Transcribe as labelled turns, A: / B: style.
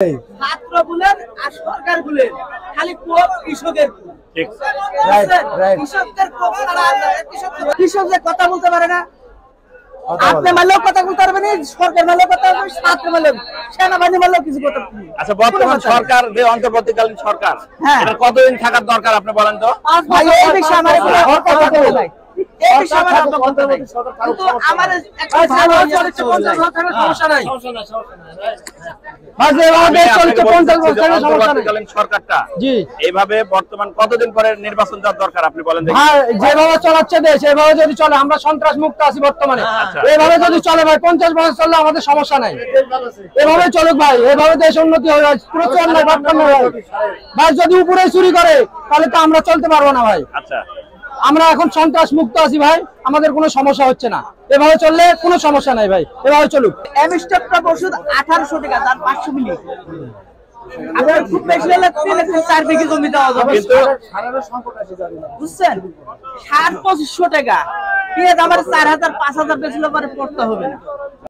A: ছাত্র বলেন আর সরকার বলেন খালি কোপ কৃষকের
B: ঠিক
A: কৃষকদের কোপ ছাড়া কৃষক যে কথা বলতে পারে না। আপনি মারলেও কথা বলতে পারবেন, সরকার মারলেও কথা বলবেন, ছাত্র মারলেও, সেনাবাহিনী মারলেও কিছু কথা।
B: আচ্ছা, বর্তমান সরকার যে অন্তর্বর্তীকালীন সরকার, এটা কতদিন থাকার দরকার আপনি বলেন তো?
A: ভাই এই বিষয়ে আমার ভাই এই বিষয়ে আমার অবগত নাই, কিন্তু আমার একটা ভালো চরিত্র 50 বছরের সমস্যা নাই।
B: অন্তর্বর্তীকালীন সরকারটা জি এইভাবে বর্তমান কতদিন পরে নির্বাচন দেওয়ার দরকার আপনি বলেন দেখি।
C: যেভাবে চলাচ্ছে দেশ এভাবে যদি চলে, আমরা সন্ত্রাস মুক্ত আছি বর্তমানে, এভাবে যদি চলে ভাই 50 বছর চললে আমাদের সমস্যা নাই। এভাবে চলুক ভাই, এভাবে দেশ উন্নতি হয়ে যায়। প্রচুর অন্যায় ভাই, যদি উপরে চুরি করে তাহলে তো আমরা চলতে পারবো না ভাই।
B: আচ্ছা,
C: আমরা এখন সন্ত্রাস মুক্ত আছি ভাই, আমাদের কোনো সমস্যা হচ্ছে না। এভাবে চললে কোনো সমস্যা নাই ভাই, এভাবে চলুক।
A: এমস্টেপটা ওষুধ 1800 টাকা, তার 500 মিলি। আপনার খুব বেশি হলে 3-4 বিঘি জমি দেওয়া যাবে,
B: কিন্তু
A: বুঝছেন? সার 2500 টাকা, পেঁয়াজ আমার 4000-5000 বেচলে পরে পড়তে হবে না।